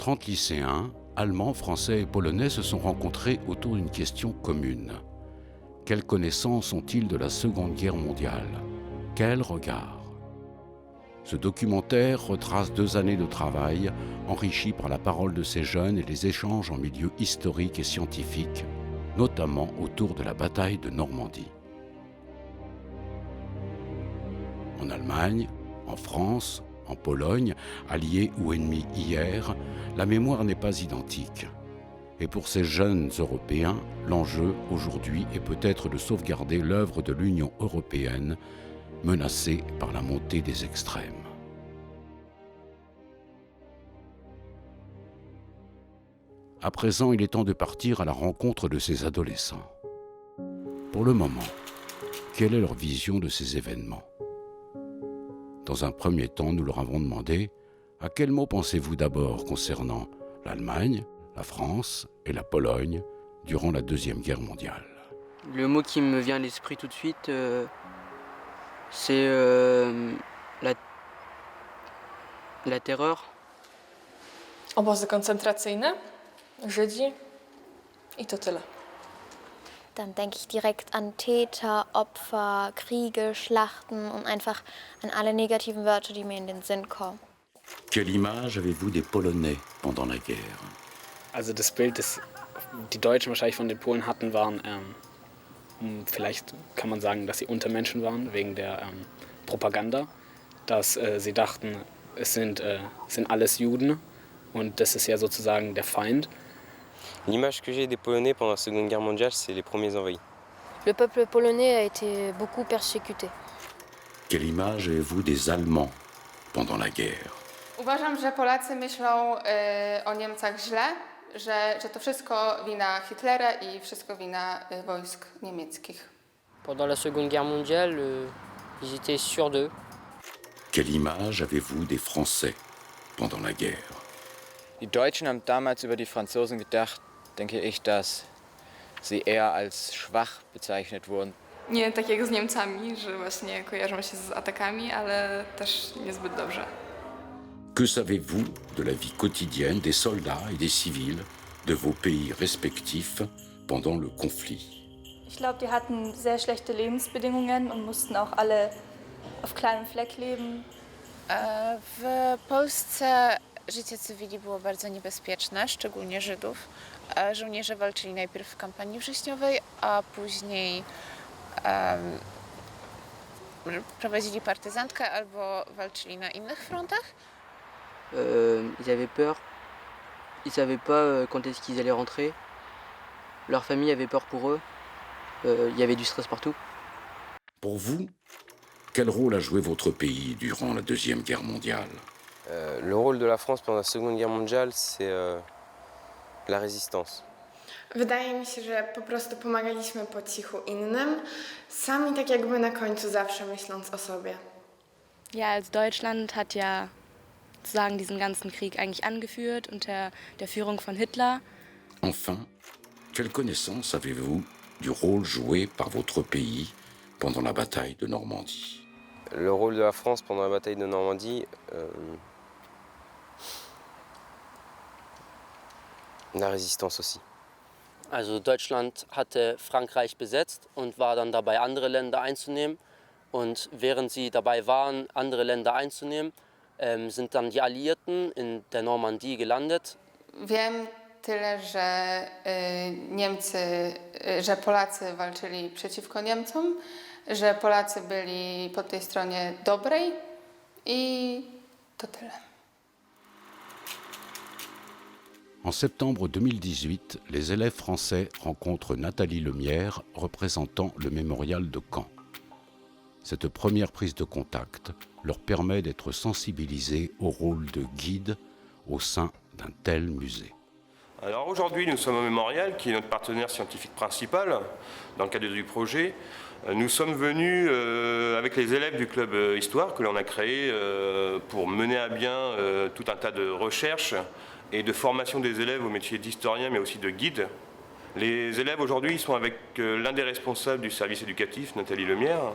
30 lycéens, allemands, français et polonais, se sont rencontrés autour d'une question commune. Quelles connaissances ont-ils de la Seconde Guerre mondiale? Quel regard? Ce documentaire retrace 2 années de travail, enrichi par la parole de ces jeunes et les échanges en milieu historique et scientifique, notamment autour de la bataille de Normandie. En Allemagne, en France, en Pologne, alliés ou ennemis hier, la mémoire n'est pas identique. Et pour ces jeunes Européens, l'enjeu aujourd'hui est peut-être de sauvegarder l'œuvre de l'Union européenne, menacée par la montée des extrêmes. À présent, il est temps de partir à la rencontre de ces adolescents. Pour le moment, quelle est leur vision de ces événements? Dans un premier temps, nous leur avons demandé « À quel mot pensez-vous d'abord concernant l'Allemagne, la France et la Pologne durant la Deuxième Guerre mondiale ?» Le mot qui me vient à l'esprit tout de suite, c'est la terreur. Obozy koncentracyjne, Żydzi i to tyle. Dann denke ich direkt an Täter, Opfer, Kriege, Schlachten und einfach an alle negativen Wörter, die mir in den Sinn kommen. Quelle image avez-vous des Polonais pendant la guerre? Also das Bild, das die Deutschen wahrscheinlich von den Polen hatten, waren, vielleicht kann man sagen, dass sie Untermenschen waren, wegen der Propaganda. Dass sie dachten, es sind alles Juden und das ist ja sozusagen der Feind. L'image que j'ai des Polonais pendant la Seconde Guerre mondiale, c'est les premiers envahis. Le peuple polonais a été beaucoup persécuté. Quelle image avez-vous des Allemands pendant la guerre? Uważam, że Polacy myślą o Niemcach źle, że to wszystko wina Hitlera i wszystko wina wojsk niemieckich. Pendant la Seconde Guerre mondiale, ils étaient sûrs d'eux. Quelle image avez-vous des Français pendant la guerre? Die Deutschen haben damals über die Franzosen gedacht, denke ich, dass sie eher als schwach bezeichnet wurden. Nie tak jak z Niemcami, że właśnie kojarzą się z atakami, ale też niezbyt dobrze. Que savez-vous de la vie quotidienne des soldats et des civils de vos pays respectifs pendant le conflit? Ich glaube, die hatten sehr schlechte Lebensbedingungen und mussten auch alle auf kleinem Fleck leben. W Polsce życie cywili było bardzo niebezpieczne, szczególnie Żydów. Żołnierze walczyli najpierw w kampanii wrześniowej, a później prowadzili partyzantkę albo walczyli na innych frontach. Ils avaient peur. Ils ne savaient pas quand est-ce qu'ils allaient rentrer. Leur famille avait peur pour eux. Il y avait du stress partout. Pour vous, quel rôle a joué votre pays durant la Deuxième Guerre mondiale? Le rôle de la France pendant la Seconde Guerre mondiale, c'est la résistance. Wydaje mi się, że po prostu pomagaliśmy po cichu innym, sami tak jakby na końcu zawsze myśląc o sobie. Ja, als Deutschland hat ja sozusagen diesen ganzen Krieg eigentlich angeführt unter der Führung von Hitler. Enfin, quelle connaissance avez-vous du rôle joué par votre pays pendant la bataille de Normandie? Le rôle de la France pendant la bataille de Normandie, la résistance aussi. Also Deutschland hatte Frankreich besetzt und war dann dabei, andere Länder einzunehmen. Und während sie dabei waren, andere Länder einzunehmen, sind dann die Alliierten in der Normandie gelandet. Wiem tyle, że Polacy walczyli przeciwko Niemcom, że Polacy byli po tej stronie dobrej i to tyle. En septembre 2018, les élèves français rencontrent Nathalie Lemierre, représentant le mémorial de Caen. Cette première prise de contact leur permet d'être sensibilisés au rôle de guide au sein d'un tel musée. Alors aujourd'hui, nous sommes au Mémorial, qui est notre partenaire scientifique principal dans le cadre du projet. Nous sommes venus avec les élèves du club Histoire que l'on a créé pour mener à bien tout un tas de recherches et de formation des élèves au métier d'historien mais aussi de guide. Les élèves aujourd'hui sont avec l'un des responsables du service éducatif, Nathalie Lemierre,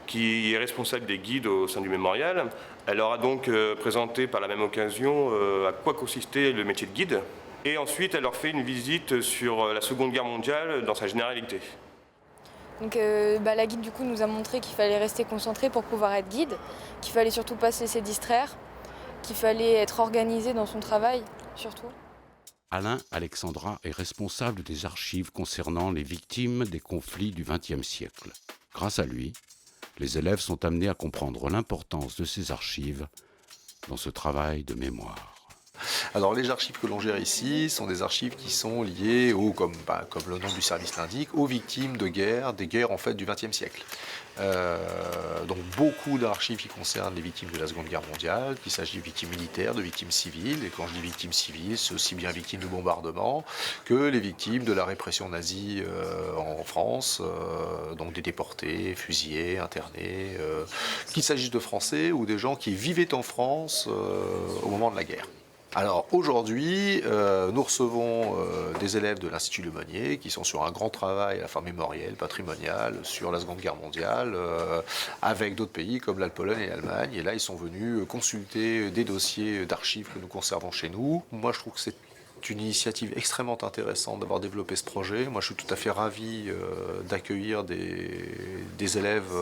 qui est responsable des guides au sein du mémorial. Elle leur a donc présenté par la même occasion à quoi consistait le métier de guide. Et ensuite, elle leur fait une visite sur la Seconde Guerre mondiale dans sa généralité. Donc, la guide du coup nous a montré qu'il fallait rester concentré pour pouvoir être guide, qu'il fallait surtout pas se laisser distraire, qu'il fallait être organisé dans son travail surtout. Alain Alexandra est responsable des archives concernant les victimes des conflits du XXe siècle. Grâce à lui, les élèves sont amenés à comprendre l'importance de ces archives dans ce travail de mémoire. Alors les archives que l'on gère ici sont des archives qui sont liées comme le nom du service l'indique, aux victimes de guerre, des guerres en fait du XXe siècle. Donc beaucoup d'archives qui concernent les victimes de la Seconde Guerre mondiale, qu'il s'agit de victimes militaires, de victimes civiles, et quand je dis victimes civiles, c'est aussi bien victimes de bombardements que les victimes de la répression nazie en France, donc des déportés, fusillés, internés, qu'il s'agisse de Français ou des gens qui vivaient en France au moment de la guerre. Alors aujourd'hui, nous recevons des élèves de l'Institut Le Monnier qui sont sur un grand travail à la fois mémoriel, patrimonial, sur la Seconde Guerre mondiale, avec d'autres pays comme la Pologne et l'Allemagne. Et là, ils sont venus consulter des dossiers d'archives que nous conservons chez nous. Moi, je trouve que c'est une initiative extrêmement intéressante d'avoir développé ce projet. Moi, je suis tout à fait ravi d'accueillir des élèves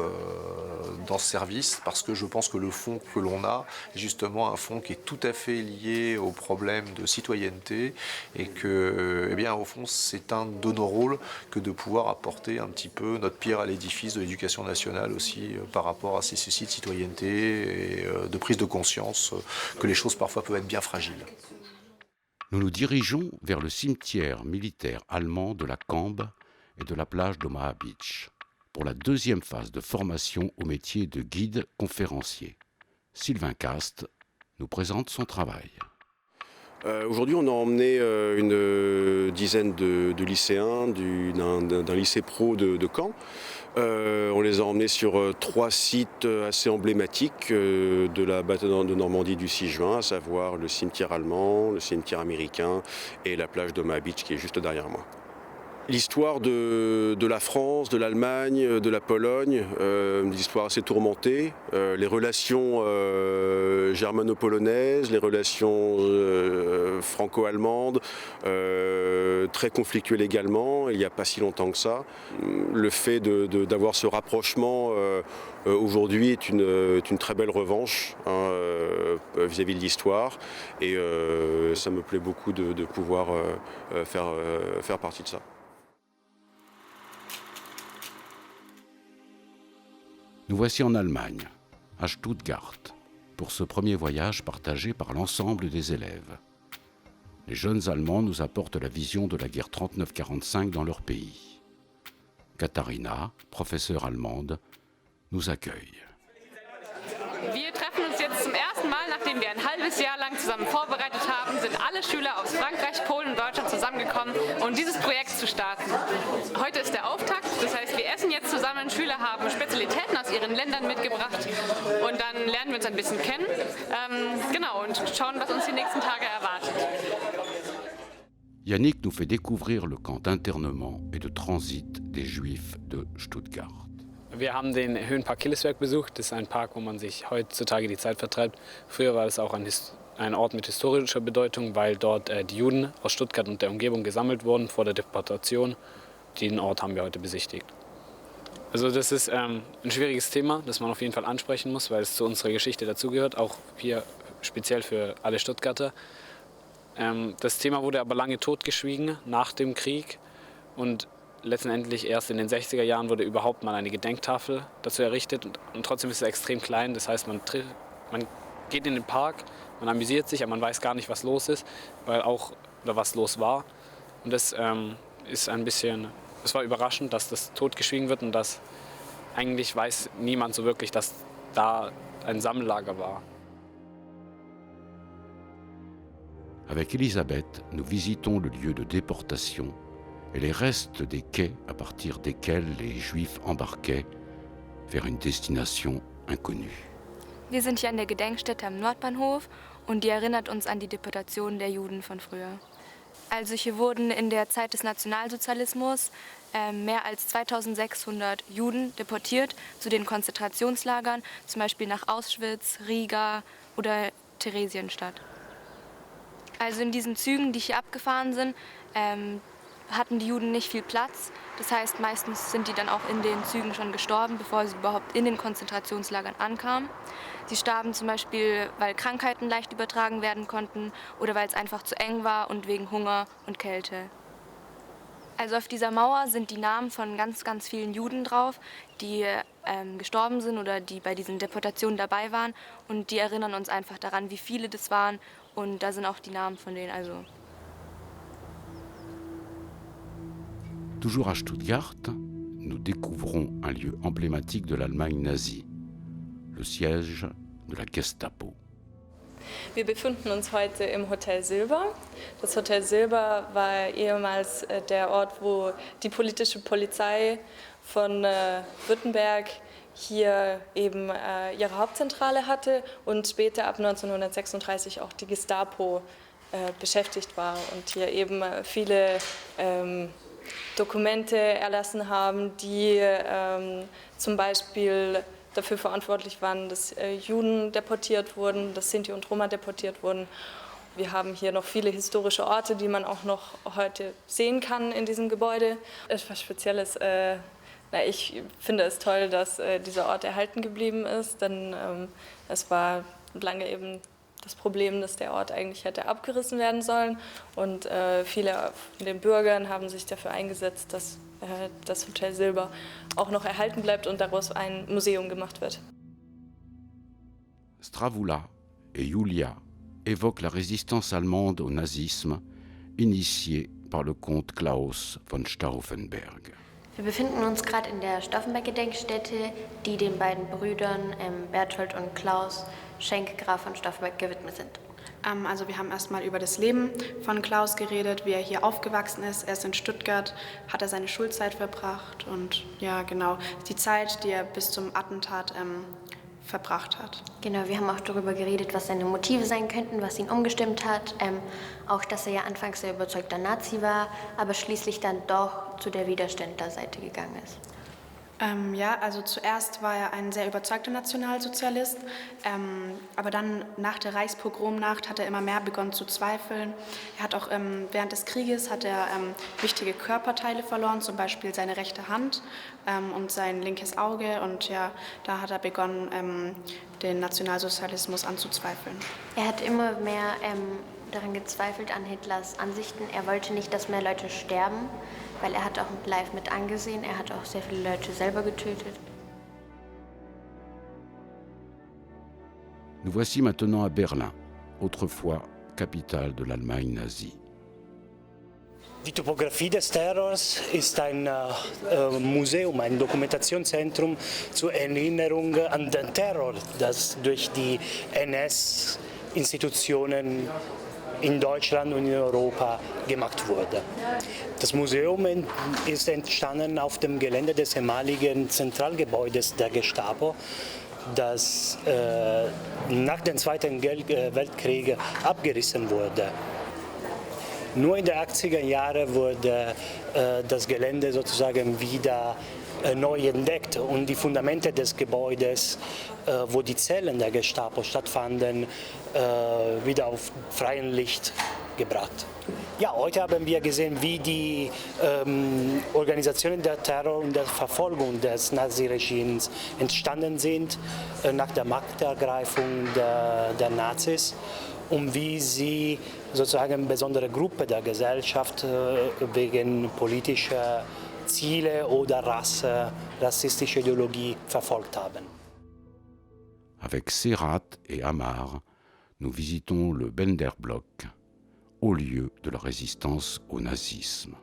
dans ce service parce que je pense que le fonds que l'on a est justement un fonds qui est tout à fait lié au problème de citoyenneté et que, au fond, c'est un de nos rôles que de pouvoir apporter un petit peu notre pierre à l'édifice de l'éducation nationale aussi par rapport à ces soucis de citoyenneté et de prise de conscience que les choses parfois peuvent être bien fragiles. Nous nous dirigeons vers le cimetière militaire allemand de la Cambe et de la plage d'Omaha Beach pour la deuxième phase de formation au métier de guide conférencier. Sylvain Cast nous présente son travail. Aujourd'hui, on a emmené une dizaine de lycéens d'un lycée pro de Caen. On les a emmenés sur 3 sites assez emblématiques de la bataille de Normandie du 6 juin, à savoir le cimetière allemand, le cimetière américain et la plage d'Omaha Beach qui est juste derrière moi. L'histoire de la France, de l'Allemagne, de la Pologne, une histoire assez tourmentée, les relations germano-polonaises, les relations franco-allemandes, très conflictuelles également, il n'y a pas si longtemps que ça. Le fait d'avoir ce rapprochement aujourd'hui est une très belle revanche vis-à-vis de l'histoire et ça me plaît beaucoup de pouvoir faire partie de ça. Nous voici en Allemagne, à Stuttgart, pour ce premier voyage partagé par l'ensemble des élèves. Les jeunes Allemands nous apportent la vision de la guerre 39-45 dans leur pays. Katharina, professeure allemande, nous accueille. Wir treffen uns jetzt zum ersten Mal, nachdem wir ein halbes Jahr lang zusammen vorbereitet haben, sind alle Schüler aus Frankreich, Polen und Deutschland zusammengekommen, um dieses Projekt zu starten. Heute ist der Auftakt, das heißt, wir essen jetzt zusammen, Schüler haben Spezialitäten aus ihren Ländern mitgebracht und dann lernen wir uns ein bisschen kennen, und schauen, was uns die nächsten Tage erwartet. Yannick nous fait découvrir le camp d'internement et de transit des Juifs de Stuttgart. Wir haben den Höhenpark Killesberg besucht. Das ist ein Park, wo man sich heutzutage die Zeit vertreibt. Früher war es auch ein Ort mit historischer Bedeutung, weil dort die Juden aus Stuttgart und der Umgebung gesammelt wurden vor der Deportation. Den Ort haben wir heute besichtigt. Also das ist ein schwieriges Thema, das man auf jeden Fall ansprechen muss, weil es zu unserer Geschichte dazugehört, auch hier speziell für alle Stuttgarter. Das Thema wurde aber lange totgeschwiegen nach dem Krieg und letztendlich erst in den 60er Jahren wurde überhaupt mal eine Gedenktafel dazu errichtet und trotzdem ist es extrem klein. Das heißt, man geht in den Park, man amüsiert sich, aber man weiß gar nicht, was los ist, was los war. Und das ist es war überraschend, dass das totgeschwiegen wird und dass eigentlich weiß niemand so wirklich, dass da ein Sammellager war. Avec Elisabeth, nous visitons le lieu de déportation et les restes des quais à partir desquels les Juifs embarquaient vers une destination inconnue. Wir sind hier an der Gedenkstätte am Nordbahnhof und die erinnert uns an die Deportation der Juden von früher. Also hier wurden in der Zeit des Nationalsozialismus mehr als 2600 Juden deportiert zu den Konzentrationslagern, zum Beispiel nach Auschwitz, Riga oder Theresienstadt. Also in diesen Zügen, die hier abgefahren sind, hatten die Juden nicht viel Platz. Das heißt, meistens sind die dann auch in den Zügen schon gestorben, bevor sie überhaupt in den Konzentrationslagern ankamen. Sie starben zum Beispiel, weil Krankheiten leicht übertragen werden konnten oder weil es einfach zu eng war und wegen Hunger und Kälte. Also auf dieser Mauer sind die Namen von ganz, ganz vielen Juden drauf, die gestorben sind oder die bei diesen Deportationen dabei waren. Und die erinnern uns einfach daran, wie viele das waren. Und da sind auch die Namen von denen. Also Toujours à Stuttgart, nous découvrons un lieu emblématique de l'Allemagne nazie, le siège de la Gestapo. Wir befinden uns heute im Hotel Silber. Das Hotel Silber war ehemals der Ort, wo die politische Polizei von Württemberg hier eben ihre Hauptzentrale hatte und später ab 1936 auch die Gestapo beschäftigt war und hier eben viele Dokumente erlassen haben, die zum Beispiel dafür verantwortlich waren, dass Juden deportiert wurden, dass Sinti und Roma deportiert wurden. Wir haben hier noch viele historische Orte, die man auch noch heute sehen kann in diesem Gebäude. Etwas Spezielles, ich finde es toll, dass dieser Ort erhalten geblieben ist, denn es war lange eben das Problem, dass der Ort eigentlich hätte abgerissen werden sollen. Und viele von den Bürgern haben sich dafür eingesetzt, dass das Hotel Silber auch noch erhalten bleibt und daraus ein Museum gemacht wird. Stravula et Julia évoquent la résistance allemande au nazisme, initiée par le comte Klaus von Stauffenberg. Wir befinden uns gerade in der Stauffenberg-Gedenkstätte, die den beiden Brüdern Berthold und Klaus Schenk Graf von Stauffenberg gewidmet sind. Also wir haben erstmal über das Leben von Klaus geredet, wie er hier aufgewachsen ist. Er ist in Stuttgart, hat er seine Schulzeit verbracht und ja genau, die Zeit, die er bis zum Attentat verbracht hat. Genau, wir haben auch darüber geredet, was seine Motive sein könnten, was ihn umgestimmt hat. Auch, dass er ja anfangs sehr überzeugter Nazi war, aber schließlich dann doch zu der Widerständlerseite gegangen ist. Ja, also zuerst war er ein sehr überzeugter Nationalsozialist, aber dann nach der Reichspogromnacht hat er immer mehr begonnen zu zweifeln. Er hat auch während des Krieges hat er wichtige Körperteile verloren, zum Beispiel seine rechte Hand und sein linkes Auge, und ja, da hat er begonnen, den Nationalsozialismus anzuzweifeln. Er hat immer mehr daran gezweifelt, an Hitlers Ansichten. Er wollte nicht, dass mehr Leute sterben, weil er hat auch live mit angesehen. Er hat auch sehr viele Leute selber getötet. Nous voici maintenant à Berlin, autrefois capitale de l'Allemagne nazie. Die Topographie des Terrors ist ein Museum, ein Dokumentationszentrum zur Erinnerung an den Terror, das durch die NS-Institutionen in Deutschland und in Europa gemacht wurde. Das Museum ist entstanden auf dem Gelände des ehemaligen Zentralgebäudes der Gestapo, das nach dem Zweiten Weltkrieg abgerissen wurde. Nur in den 80er Jahren wurde das Gelände sozusagen wieder neu entdeckt und die Fundamente des Gebäudes, wo die Zellen der Gestapo stattfanden, wieder auf freiem Licht gebracht. Ja, heute haben wir gesehen, wie die Organisationen der Terror und der Verfolgung des Naziregimes entstanden sind nach der Machtergreifung der Nazis und wie sie sozusagen eine besondere Gruppe der Gesellschaft wegen politischer Ziele oder rassistische Ideologie verfolgt haben. Avec Serrat et Amar, nous visitons le Bender-Block, haut lieu de la résistance au nazisme.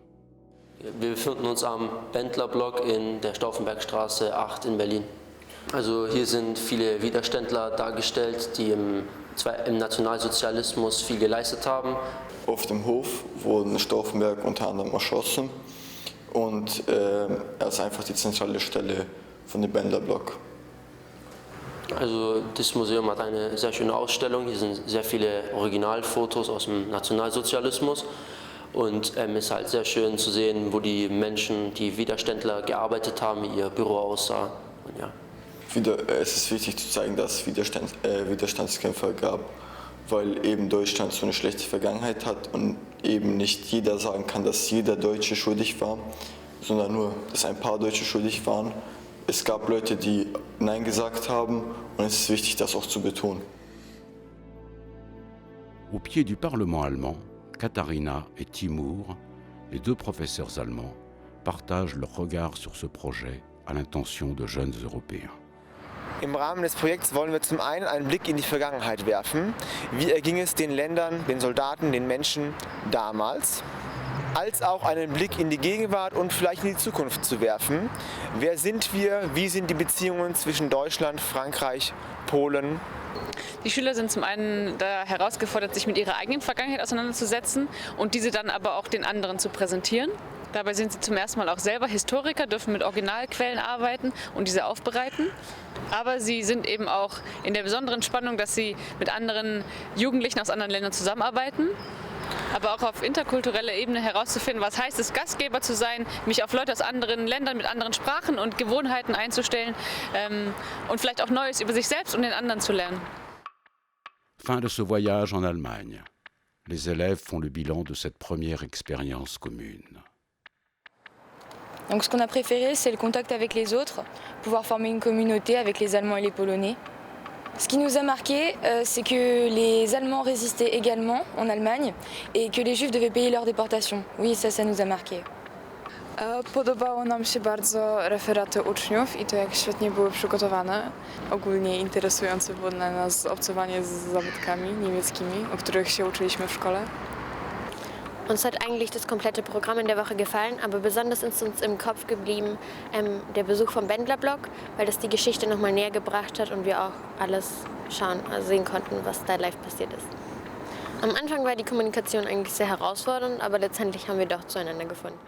Wir befinden uns am Bendler-Block in der Stauffenbergstraße 8 in Berlin. Also hier sind viele Widerständler dargestellt, die im Nationalsozialismus viel geleistet haben. Auf dem Hof wurden Stauffenberg unter anderem erschossen und er ist einfach die zentrale Stelle von dem Bender-Block. Also das Museum hat eine sehr schöne Ausstellung. Hier sind sehr viele Originalfotos aus dem Nationalsozialismus. Und es ist halt sehr schön zu sehen, wo die Menschen, die Widerständler gearbeitet haben, wie ihr Büro aussah. Und ja. Es ist wichtig zu zeigen, dass es Widerstandskämpfer gab, weil eben Deutschland so eine schlechte Vergangenheit hat und eben nicht jeder sagen kann, dass jeder Deutsche schuldig war, sondern nur, dass ein paar Deutsche schuldig waren. Es gab Leute, die Nein gesagt haben und es ist wichtig, das auch zu betonen. Au pied du Parlement allemand, Katharina et Timur, les deux professeurs allemands, partagent leur regard sur ce projet à l'intention de jeunes Européens. Im Rahmen des Projekts wollen wir zum einen einen Blick in die Vergangenheit werfen. Wie erging es den Ländern, den Soldaten, den Menschen damals? Als auch einen Blick in die Gegenwart und vielleicht in die Zukunft zu werfen. Wer sind wir? Wie sind die Beziehungen zwischen Deutschland, Frankreich, Polen? Die Schüler sind zum einen da herausgefordert, sich mit ihrer eigenen Vergangenheit auseinanderzusetzen und diese dann aber auch den anderen zu präsentieren. Dabei sind sie zum ersten Mal auch selber Historiker, dürfen mit Originalquellen arbeiten und diese aufbereiten. Aber sie sind eben auch in der besonderen Spannung, dass sie mit anderen Jugendlichen aus anderen Ländern zusammenarbeiten. Aber auch auf interkultureller Ebene herauszufinden, was heißt es, Gastgeber zu sein, mich auf Leute aus anderen Ländern mit anderen Sprachen und Gewohnheiten einzustellen und vielleicht auch Neues über sich selbst und den anderen zu lernen. Fin de ce voyage en Allemagne. Les élèves font le bilan de cette première expérience commune. Donc ce qu'on a préféré, c'est le contact avec les autres, pouvoir former une communauté avec les Allemands et les Polonais. Ce qui nous a marqué, c'est que les Allemands résistaient également en Allemagne et que les Juifs devaient payer leur déportation. Oui, ça nous a marqué. Podobało nam się bardzo referaty uczniów i to, jak świetnie były przygotowane. Ogólnie interesujące było dla nas obcowanie z zabytkami niemieckimi, o których się uczyliśmy w szkole. Uns hat eigentlich das komplette Programm in der Woche gefallen, aber besonders ist uns im Kopf geblieben der Besuch vom Bendlerblock, weil das die Geschichte noch mal näher gebracht hat und wir auch alles sehen konnten, was da live passiert ist. Am Anfang war die Kommunikation eigentlich sehr herausfordernd, aber letztendlich haben wir doch zueinander gefunden.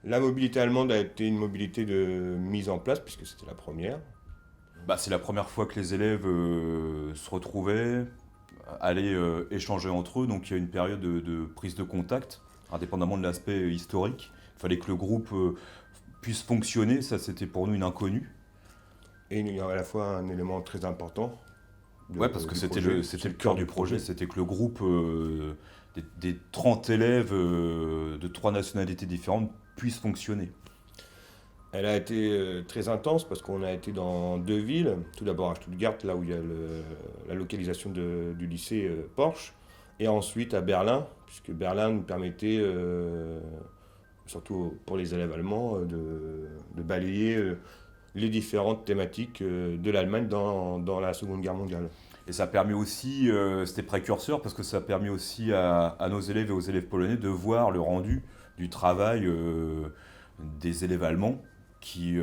La mobilité allemande a été une mobilité de mise en place, puisque c'était la première. C'est la première fois que les élèves se retrouvaient, allaient échanger entre eux, donc il y a une période de prise de contact, indépendamment de l'aspect historique. Il fallait que le groupe puisse fonctionner, ça c'était pour nous une inconnue. Et il y a à la fois un élément très important. Oui, parce que c'était le cœur du projet, c'était que le groupe des 30 élèves de 3 nationalités différentes puisse fonctionner. Elle a été très intense parce qu'on a été dans 2 villes. Tout d'abord à Stuttgart, là où il y a la localisation du lycée Porsche, et ensuite à Berlin, puisque Berlin nous permettait, surtout pour les élèves allemands, de balayer les différentes thématiques de l'Allemagne dans la Seconde Guerre mondiale. Et ça a permis aussi, c'était précurseur, parce que ça a permis aussi à nos élèves et aux élèves polonais de voir le rendu du travail des élèves allemands qui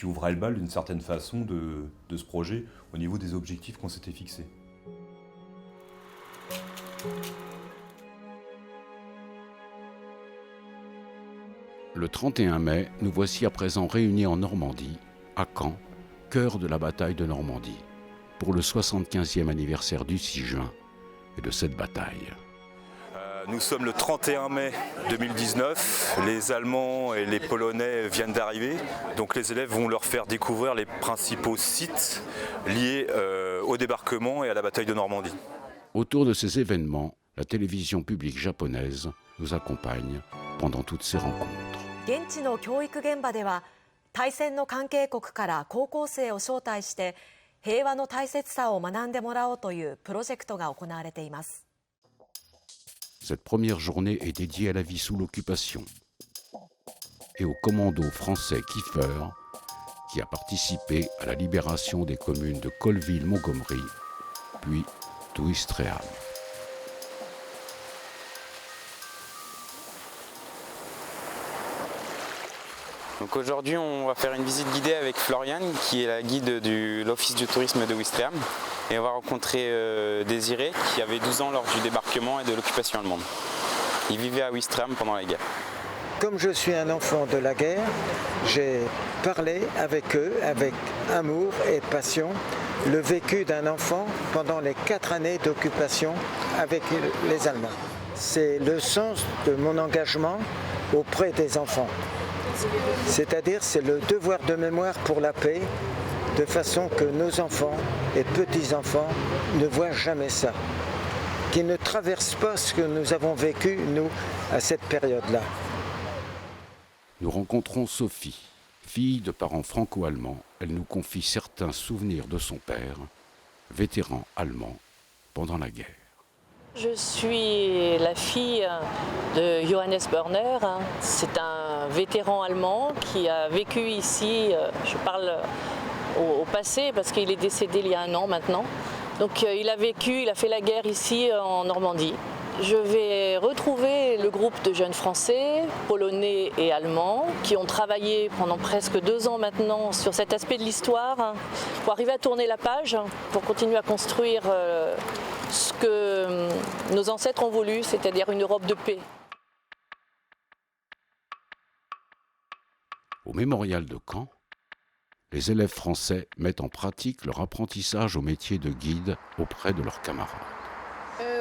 ouvraient le bal d'une certaine façon de ce projet au niveau des objectifs qu'on s'était fixés. Le 31 mai, nous voici à présent réunis en Normandie, à Caen, cœur de la bataille de Normandie, pour le 75e anniversaire du 6 juin et de cette bataille. Nous sommes le 31 mai 2019, les Allemands et les Polonais viennent d'arriver, donc les élèves vont leur faire découvrir les principaux sites liés au débarquement et à la bataille de Normandie. Autour de ces événements, la télévision publique japonaise nous accompagne pendant toutes ces rencontres. 現地の教育現場では大戦の関係国から高校生を招待して平和の大切さを学んでもらおうというプロジェクトが行われています。Cette première journée est dédiée à la vie sous l'occupation et au commando français Kiefer qui a participé à la libération des communes de Colville-Montgomery puis d'Ouistreham. Donc aujourd'hui, on va faire une visite guidée avec Floriane, qui est la guide de l'Office du tourisme de Ouistreham. Et on va rencontrer Désiré qui avait 12 ans lors du débarquement et de l'occupation allemande. Il vivait à Ouistreham pendant la guerre. Comme je suis un enfant de la guerre, j'ai parlé avec eux avec amour et passion le vécu d'un enfant pendant les 4 années d'occupation avec les Allemands. C'est le sens de mon engagement auprès des enfants. C'est-à-dire c'est le devoir de mémoire pour la paix, de façon que nos enfants et petits-enfants ne voient jamais ça, qu'ils ne traversent pas ce que nous avons vécu, nous, à cette période-là. Nous rencontrons Sophie, fille de parents franco-allemands. Elle nous confie certains souvenirs de son père, vétéran allemand, pendant la guerre. Je suis la fille de Johannes Börner. C'est un vétéran allemand qui a vécu ici, je parle au passé parce qu'il est décédé il y a 1 an maintenant. Donc il a fait la guerre ici en Normandie. Je vais retrouver le groupe de jeunes Français, Polonais et Allemands qui ont travaillé pendant presque 2 ans maintenant sur cet aspect de l'histoire pour arriver à tourner la page, pour continuer à construire ce que nos ancêtres ont voulu, c'est-à-dire une Europe de paix. Au mémorial de Caen, les élèves français mettent en pratique leur apprentissage au métier de guide auprès de leurs camarades.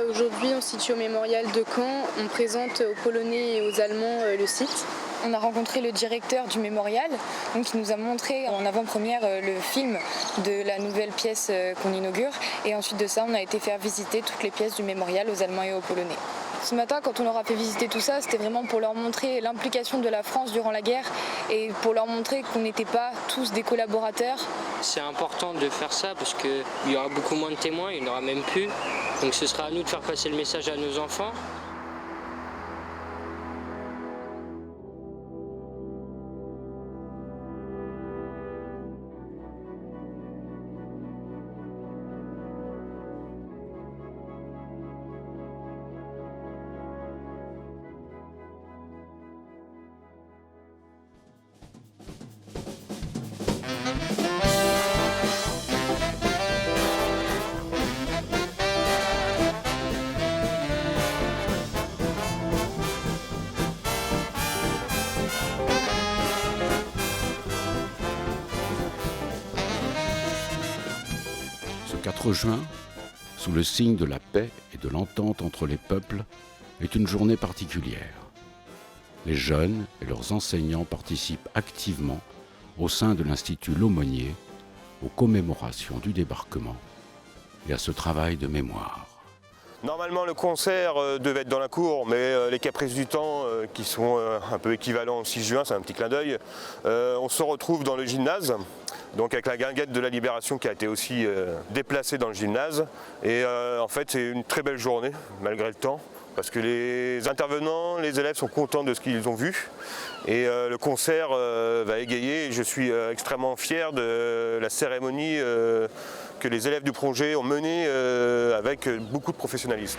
Aujourd'hui, on se situe au mémorial de Caen. On présente aux Polonais et aux Allemands le site. On a rencontré le directeur du mémorial, donc qui nous a montré en avant-première le film de la nouvelle pièce qu'on inaugure. Et ensuite de ça, on a été faire visiter toutes les pièces du mémorial aux Allemands et aux Polonais. Ce matin, quand on leur a fait visiter tout ça, c'était vraiment pour leur montrer l'implication de la France durant la guerre et pour leur montrer qu'on n'était pas tous des collaborateurs. C'est important de faire ça parce qu'il y aura beaucoup moins de témoins, il n'y en aura même plus. Donc ce sera à nous de faire passer le message à nos enfants. Ce 4 juin, sous le signe de la paix et de l'entente entre les peuples, est une journée particulière. Les jeunes et leurs enseignants participent activement au sein de l'Institut L'Aumônier aux commémorations du débarquement et à ce travail de mémoire. Normalement, le concert devait être dans la cour, mais les caprices du temps, qui sont un peu équivalents au 6 juin, c'est un petit clin d'œil, on se retrouve dans le gymnase, donc avec la guinguette de la Libération qui a été aussi déplacée dans le gymnase. Et en fait, c'est une très belle journée, malgré le temps, parce que les intervenants, les élèves sont contents de ce qu'ils ont vu. Et le concert va égayer, et je suis extrêmement fier de la cérémonie que les élèves du projet ont menée avec beaucoup de professionnalisme.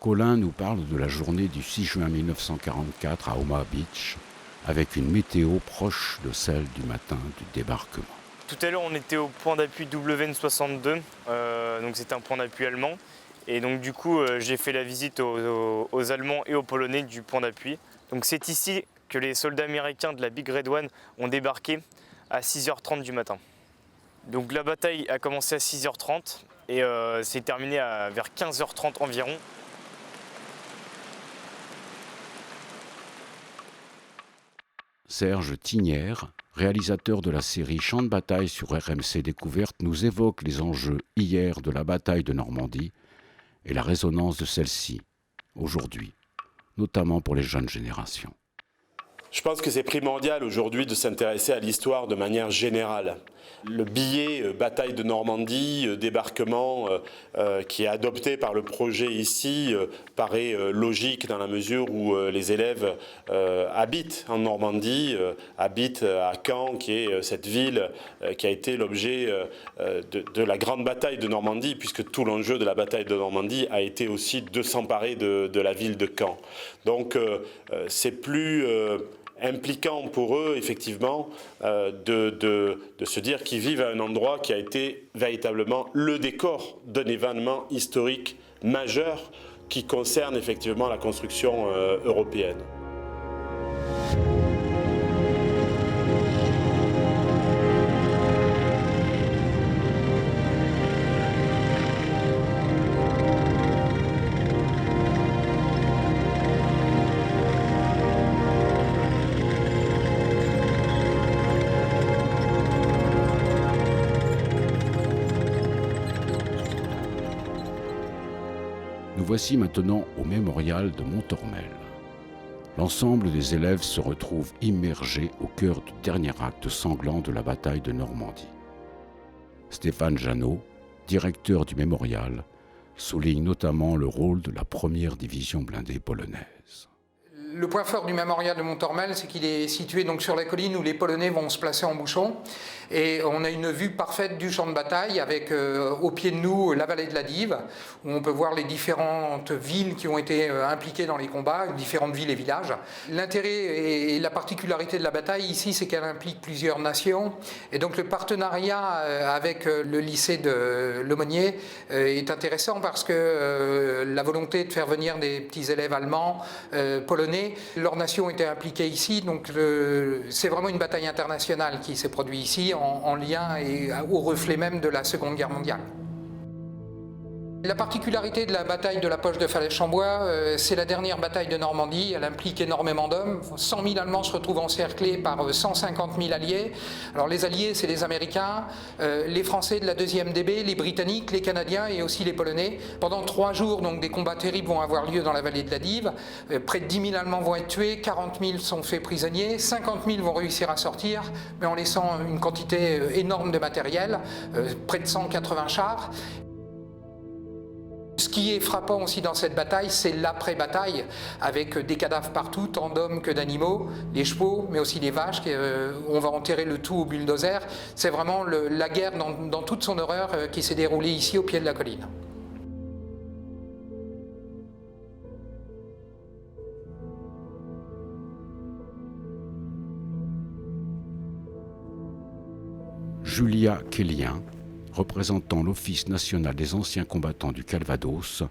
Colin nous parle de la journée du 6 juin 1944 à Omaha Beach, avec une météo proche de celle du matin du débarquement. Tout à l'heure, on était au point d'appui WN62, donc c'est un point d'appui allemand. Et donc du coup, j'ai fait la visite aux Allemands et aux Polonais du point d'appui. Donc c'est ici que les soldats américains de la Big Red One ont débarqué à 6h30 du matin. Donc la bataille a commencé à 6h30 et s'est terminée vers 15h30 environ. Serge Tignière, réalisateur de la série Champs de bataille sur RMC Découverte, nous évoque les enjeux hier de la bataille de Normandie et la résonance de celle-ci aujourd'hui, notamment pour les jeunes générations. Je pense que c'est primordial aujourd'hui de s'intéresser à l'histoire de manière générale. Le billet bataille de Normandie, débarquement qui est adopté par le projet ici paraît logique dans la mesure où les élèves habitent en Normandie, habitent à Caen qui est cette ville qui a été l'objet de la grande bataille de Normandie puisque tout l'enjeu de la bataille de Normandie a été aussi de s'emparer de la ville de Caen. Donc c'est plus impliquant pour eux, effectivement, de se dire qu'ils vivent à un endroit qui a été véritablement le décor d'un événement historique majeur qui concerne effectivement la construction européenne. Nous voici maintenant au mémorial de Montormel. L'ensemble des élèves se retrouvent immergés au cœur du dernier acte sanglant de la bataille de Normandie. Stéphane Jeannot, directeur du mémorial, souligne notamment le rôle de la première division blindée polonaise. Le point fort du mémorial de Montormel, c'est qu'il est situé donc sur la colline où les Polonais vont se placer en bouchon. Et on a une vue parfaite du champ de bataille avec au pied de nous la vallée de la Dive, où on peut voir les différentes villes qui ont été impliquées dans les combats, différentes villes et villages. L'intérêt et la particularité de la bataille ici, c'est qu'elle implique plusieurs nations. Et donc le partenariat avec le lycée de L'aumônier est intéressant parce que la volonté de faire venir des petits élèves allemands, polonais, leur nation était impliquée ici, donc c'est vraiment une bataille internationale qui s'est produite ici en lien et au reflet même de la Seconde Guerre mondiale. La particularité de la bataille de la Poche de Falaise-Chambois, c'est la dernière bataille de Normandie. Elle implique énormément d'hommes. 100 000 Allemands se retrouvent encerclés par 150 000 alliés. Alors les alliés, c'est les Américains, les Français de la 2e DB, les Britanniques, les Canadiens et aussi les Polonais. Pendant 3 jours, donc, des combats terribles vont avoir lieu dans la vallée de la Dive. Près de 10 000 Allemands vont être tués, 40 000 sont faits prisonniers, 50 000 vont réussir à sortir, mais en laissant une quantité énorme de matériel, près de 180 chars. Ce qui est frappant aussi dans cette bataille, c'est l'après-bataille, avec des cadavres partout, tant d'hommes que d'animaux, les chevaux, mais aussi les vaches, on va enterrer le tout au bulldozer. C'est vraiment la guerre dans toute son horreur qui s'est déroulée ici au pied de la colline. Julia Kellien, représentant l'Office national des anciens combattants du Calvados,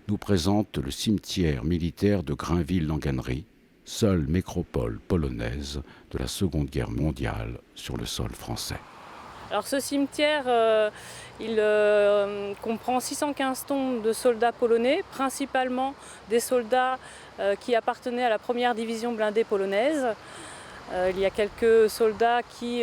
nous présente le cimetière militaire de Grainville-Langannerie, seule nécropole polonaise de la Seconde Guerre mondiale sur le sol français. Alors ce cimetière, il comprend 615 tombes de soldats polonais, principalement des soldats qui appartenaient à la première division blindée polonaise. Il y a quelques soldats qui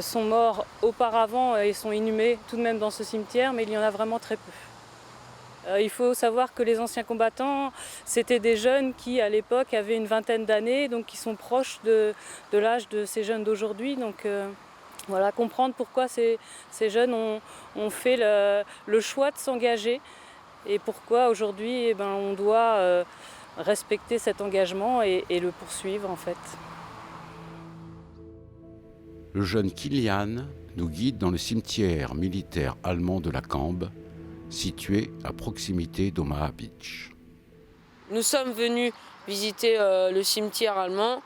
sont morts auparavant et sont inhumés tout de même dans ce cimetière, mais il y en a vraiment très peu. Il faut savoir que les anciens combattants, c'était des jeunes qui, à l'époque, avaient une vingtaine d'années, donc qui sont proches de l'âge de ces jeunes d'aujourd'hui. Donc voilà, comprendre pourquoi ces jeunes ont fait le choix de s'engager et pourquoi aujourd'hui on doit respecter cet engagement et le poursuivre en fait. Le jeune Kilian nous guide dans le cimetière militaire allemand de la Cambe, situé à proximité d'Omaha Beach. Nous sommes venus visiter le cimetière allemand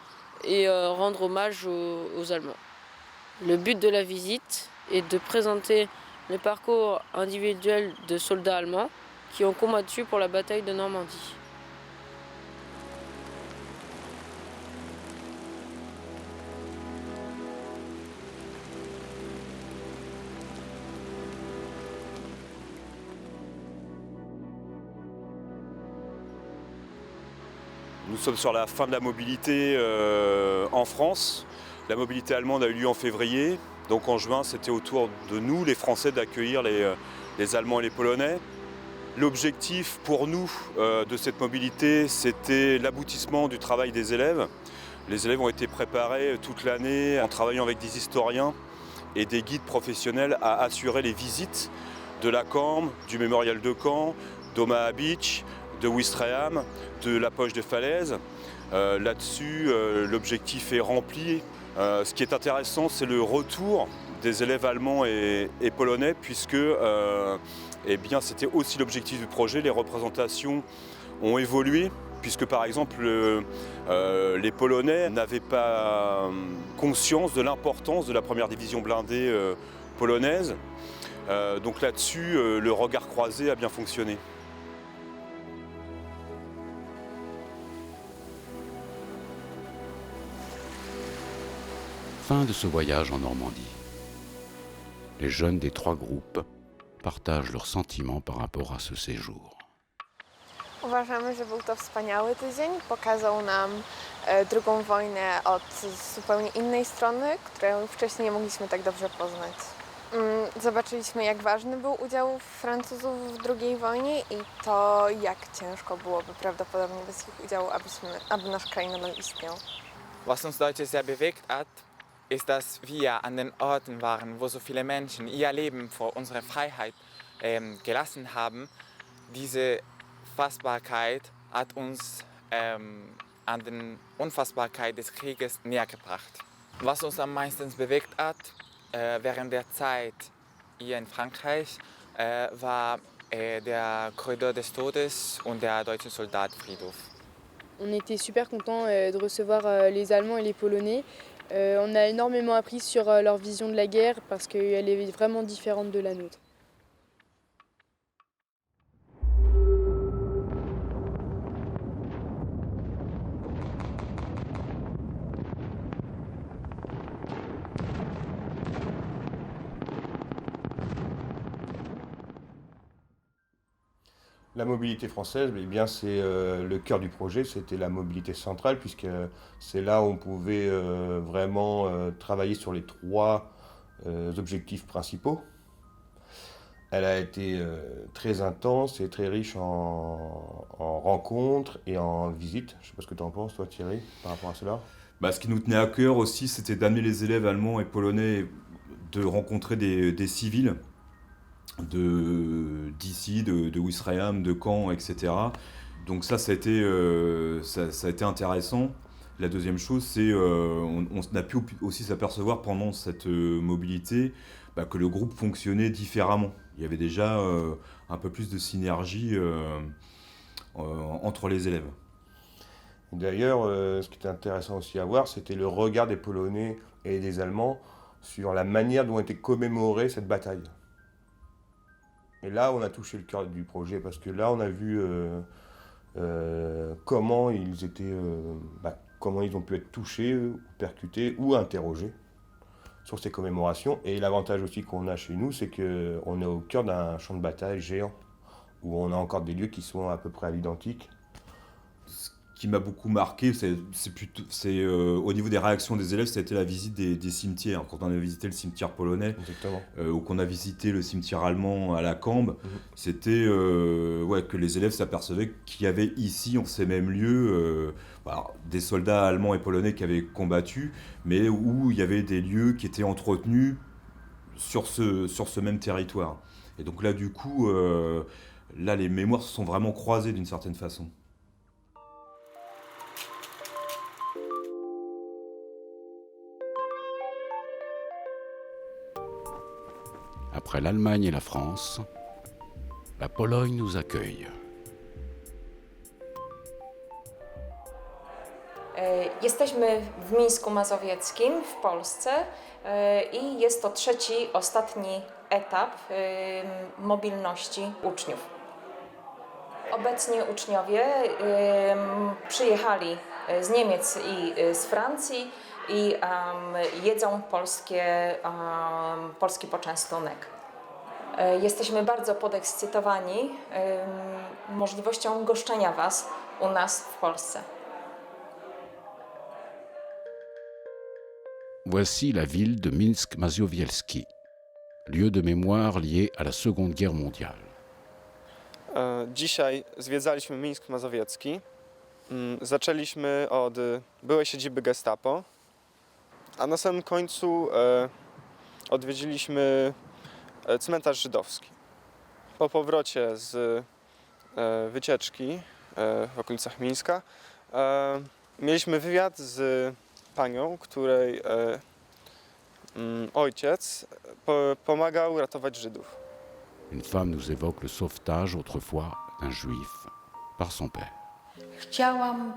et rendre hommage aux Allemands. Le but de la visite est de présenter le parcours individuel de soldats allemands qui ont combattu pour la bataille de Normandie. Nous sommes sur la fin de la mobilité en France. La mobilité allemande a eu lieu en février. Donc en juin, c'était au tour de nous, les Français, d'accueillir les Allemands et les Polonais. L'objectif pour nous de cette mobilité, c'était l'aboutissement du travail des élèves. Les élèves ont été préparés toute l'année en travaillant avec des historiens et des guides professionnels à assurer les visites de la Cambre, du mémorial de Caen, d'Omaha Beach, de Ouistreham, de la Poche des Falaises. Là-dessus, l'objectif est rempli. Ce qui est intéressant, c'est le retour des élèves allemands et polonais, puisque eh bien, c'était aussi l'objectif du projet. Les représentations ont évolué, puisque par exemple les Polonais n'avaient pas conscience de l'importance de la première division blindée polonaise. Donc là-dessus, le regard croisé a bien fonctionné. Fin de ce voyage en Normandie. Les jeunes des 3 groupes partagent leurs sentiments par rapport à ce séjour. Uważamy, że był to wspaniały tydzień. Pokazał nam II wojnę od zupełnie innej strony, którą wcześniej nie mogliśmy tak dobrze poznać. Zobaczyliśmy, jak ważny był udział Francuzów w II wojnie i to, jak ciężko byłoby prawdopodobnie bez ich udziału, aby nasz kraj nadal istniał. Was uns Deutsche sehr bewegt hat, ist, dass wir an den Orten waren, wo so viele Menschen ihr Leben für unsere Freiheit gelassen haben. Diese Fassbarkeit hat uns an die Unfassbarkeit des Krieges näher gebracht. Was uns am meisten bewegt hat während der Zeit hier in Frankreich, war der Korridor des Todes und der deutsche Soldatenfriedhof. On était super contents de recevoir les Allemands et les Polonais. On a énormément appris sur leur vision de la guerre parce qu'elle est vraiment différente de la nôtre. La mobilité française, eh bien, c'est le cœur du projet, c'était la mobilité centrale, puisque c'est là où on pouvait vraiment travailler sur les 3 objectifs principaux. Elle a été très intense et très riche en rencontres et en visites. Je ne sais pas ce que tu en penses, toi Thierry, par rapport à cela. Ce qui nous tenait à cœur aussi, c'était d'amener les élèves allemands et polonais de rencontrer des civils d'ici, de Ouistreham, de Caen, etc. Donc ça a été intéressant. La deuxième chose, c'est on a pu aussi s'apercevoir pendant cette mobilité que le groupe fonctionnait différemment. Il y avait déjà un peu plus de synergie entre les élèves. D'ailleurs, ce qui était intéressant aussi à voir, c'était le regard des Polonais et des Allemands sur la manière dont était commémorée cette bataille. Et là, on a touché le cœur du projet, parce que là, on a vu comment ils ont pu être touchés, percutés ou interrogés sur ces commémorations. Et l'avantage aussi qu'on a chez nous, c'est qu'on est au cœur d'un champ de bataille géant, où on a encore des lieux qui sont à peu près à l'identique. Ce qui m'a beaucoup marqué, c'est au niveau des réactions des élèves, c'était la visite des cimetières. Quand on a visité le cimetière polonais, ou qu'on a visité le cimetière allemand à la Cambre, c'était que les élèves s'apercevaient qu'il y avait ici, en ces mêmes lieux, des soldats allemands et polonais qui avaient combattu, mais où il y avait des lieux qui étaient entretenus sur ce même territoire. Et donc là, du coup, les mémoires se sont vraiment croisées d'une certaine façon. Après l'Allemagne et la France, la Pologne nous accueille. Jesteśmy w Mińsku Mazowieckim w Polsce i jest to ostatni etap mobilności uczniów. Obecnie uczniowie przyjechali z Niemiec i z Francji i jedzą polski poczęstunek. Jesteśmy bardzo podekscytowani możliwością goszczenia Was u nas w Polsce. Voici la ville de Minsk-Mazowiecki, lieu de mémoire lié à la Seconde Guerre mondiale. Dzisiaj zwiedzaliśmy Mińsk Mazowiecki. Zaczęliśmy od byłej siedziby Gestapo, a na samym końcu odwiedziliśmy cmentarz żydowski. Po powrocie z wycieczki w okolicach Mińska mieliśmy wywiad z panią, której ojciec pomagał ratować Żydów. Une femme nous évoque le sauvetage autrefois d'un juif par son père. Chciałam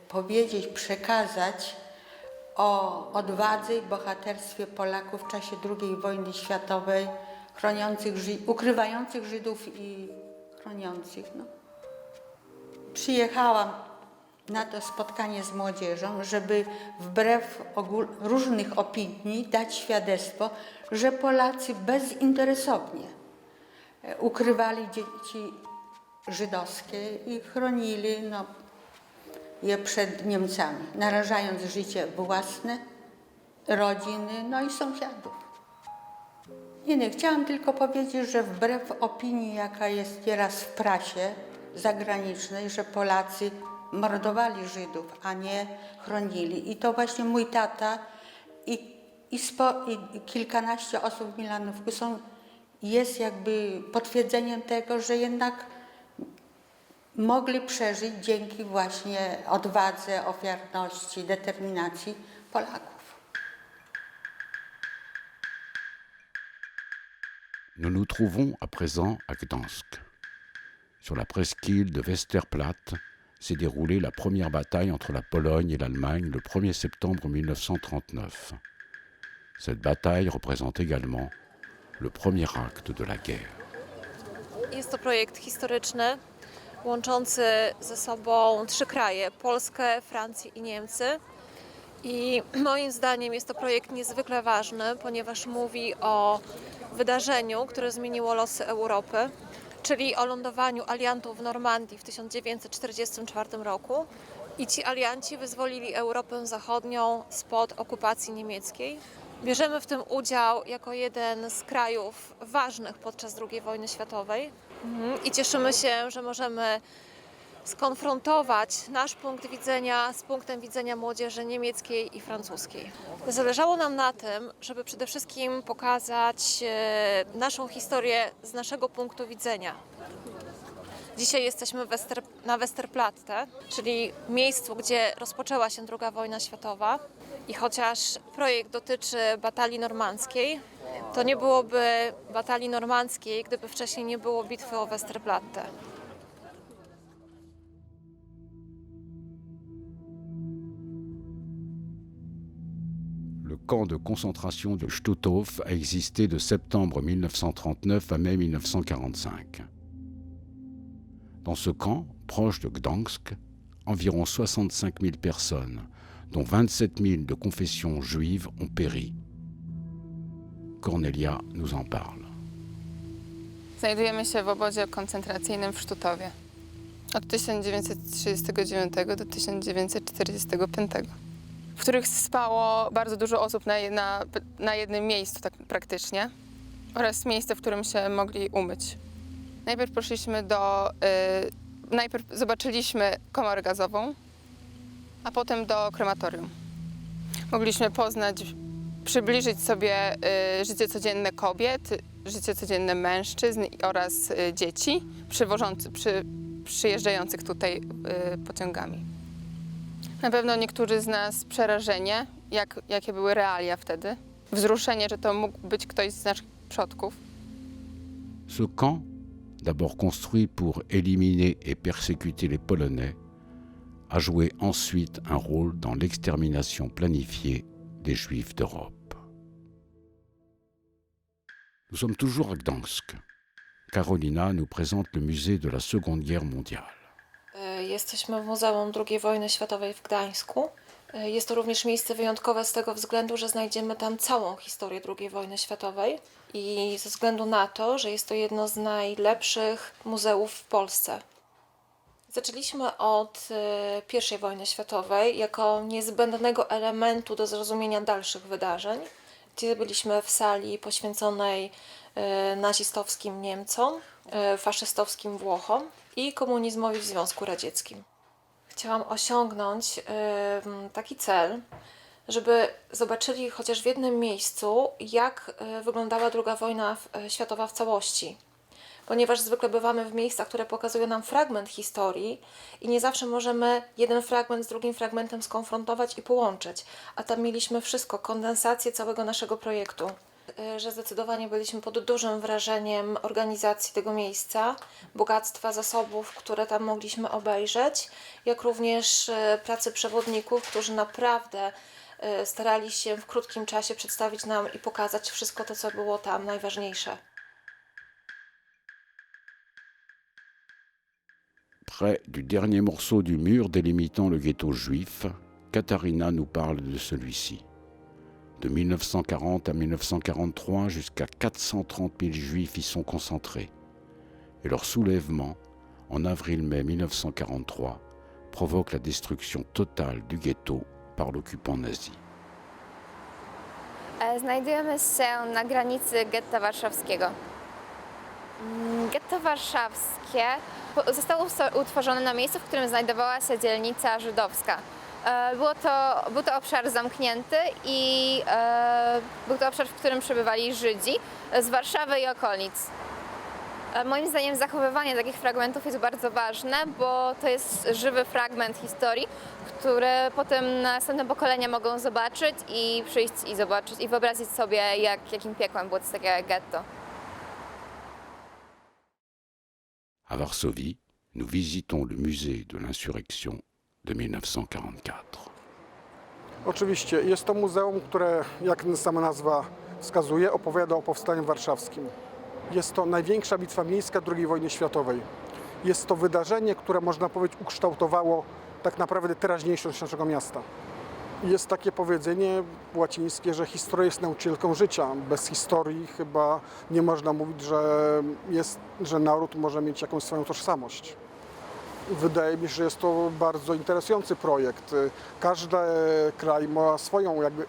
powiedzieć, przekazać o odwadze i bohaterstwie Polaków w czasie II wojny światowej, ukrywających Żydów i chroniących. No. Przyjechałam na to spotkanie z młodzieżą, żeby wbrew różnych opinii dać świadectwo, że Polacy bezinteresownie ukrywali dzieci żydowskie i chronili je przed Niemcami, narażając życie własne, rodziny, no i sąsiadów. Nie, chciałam tylko powiedzieć, że wbrew opinii, jaka jest nieraz w prasie zagranicznej, że Polacy mordowali Żydów, a nie chronili. I to właśnie mój tata i kilkanaście osób w Milanówku jest jakby potwierdzeniem tego, że jednak mogli przeżyć dzięki właśnie odwadze, ofiarności, determinacji Polaków. Nous nous trouvons à présent à Gdansk. Sur la presqu'île de Westerplatte s'est déroulée la première bataille entre la Pologne et l'Allemagne le 1er septembre 1939. Cette bataille représente également le premier acte de la guerre. Jest to projekt historyczny, łączący ze sobą 3 kraje, Polskę, Francję i Niemcy. I moim zdaniem jest to projekt niezwykle ważny, ponieważ mówi o wydarzeniu, które zmieniło losy Europy, czyli o lądowaniu aliantów w Normandii w 1944 roku. I ci alianci wyzwolili Europę Zachodnią spod okupacji niemieckiej. Bierzemy w tym udział jako jeden z krajów ważnych podczas II wojny światowej i cieszymy się, że możemy skonfrontować nasz punkt widzenia z punktem widzenia młodzieży niemieckiej i francuskiej. Zależało nam na tym, żeby przede wszystkim pokazać naszą historię z naszego punktu widzenia. Dzisiaj jesteśmy na Westerplatte, czyli miejscu, gdzie rozpoczęła się II wojna światowa. I chociaż projekt dotyczy batalii normandzkiej, to nie byłoby batalii normandzkiej, gdyby wcześniej nie było bitwy o Westerplatte. Le camp de concentration de Stutthof a existé de septembre 1939 à mai 1945. Dans ce camp, proche de Gdansk, environ 65 000 personnes, dont 27 000 de confession juive, ont péri. Cornelia nous en parle. Znajdujemy się w obozie koncentracyjnym w Sztutowie od 1939 do 1945, w których spało bardzo dużo osób na jednym miejscu tak praktycznie oraz miejsce, w którym się mogli umyć. Najpierw zobaczyliśmy komorę gazową, a potem do krematorium. Mogliśmy przybliżyć sobie życie codzienne kobiet, życie codzienne mężczyzn oraz dzieci przyjeżdżających tutaj pociągami. Na pewno niektórzy z nas przerażenie, jakie były realia wtedy, wzruszenie, że to mógł być ktoś z naszych przodków. Ce camp, d'abord construit pour éliminer et persécuter les Polonais, a joué ensuite un rôle dans l'extermination planifiée des Juifs d'Europe. Nous sommes toujours à Gdansk. Karolina nous présente le musée de la Seconde Guerre mondiale. Jesteśmy w Muzeum II wojny światowej w Gdańsku. Jest to również miejsce wyjątkowe z tego względu, że znajdziemy tam całą historię II wojny światowej i ze względu na to, że jest to jedno z najlepszych muzeów w Polsce. Zaczęliśmy od I wojny światowej jako niezbędnego elementu do zrozumienia dalszych wydarzeń, gdzie byliśmy w sali poświęconej nazistowskim Niemcom, faszystowskim Włochom i komunizmowi w Związku Radzieckim. Chciałam osiągnąć taki cel, żeby zobaczyli chociaż w jednym miejscu, jak wyglądała II wojna światowa w całości. Ponieważ zwykle bywamy w miejscach, które pokazują nam fragment historii i nie zawsze możemy jeden fragment z drugim fragmentem skonfrontować i połączyć. A tam mieliśmy wszystko, kondensację całego naszego projektu. Że zdecydowanie byliśmy pod dużym wrażeniem organizacji tego miejsca, bogactwa zasobów, które tam mogliśmy obejrzeć, jak również pracy przewodników, którzy naprawdę starali się w krótkim czasie przedstawić nam i pokazać wszystko to, co było tam najważniejsze. Près du dernier morceau du mur délimitant le ghetto juif, Katharina nous parle de celui-ci. De 1940 à 1943, jusqu'à 430 000 juifs y sont concentrés. Et leur soulèvement, en avril-mai 1943, provoque la destruction totale du ghetto par l'occupant nazi. Znajdujemy się na granicy getta warszawskiego. Getto warszawskie zostało utworzone na miejscu, w którym znajdowała się dzielnica żydowska. Był to obszar zamknięty i był to obszar, w którym przebywali Żydzi z Warszawy i okolic. Moim zdaniem zachowywanie takich fragmentów jest bardzo ważne, bo to jest żywy fragment historii, który potem następne pokolenia mogą zobaczyć i przyjść i zobaczyć i wyobrazić sobie, jakim piekłem było to takie getto. À Varsovie, nous visitons le musée de l'insurrection de 1944. Oczywiście, jest to muzeum, które, jak sama nazwa wskazuje, opowiada o Powstaniu Warszawskim. Jest to największa bitwa miejska II wojny światowej. Jest to wydarzenie, które można powiedzieć ukształtowało tak naprawdę teraźniejszość naszego miasta. Jest takie powiedzenie łacińskie, że historia jest nauczycielką życia. Bez historii chyba nie można mówić, że naród może mieć jakąś swoją tożsamość. Wydaje mi się, że jest to bardzo interesujący projekt. Każdy kraj ma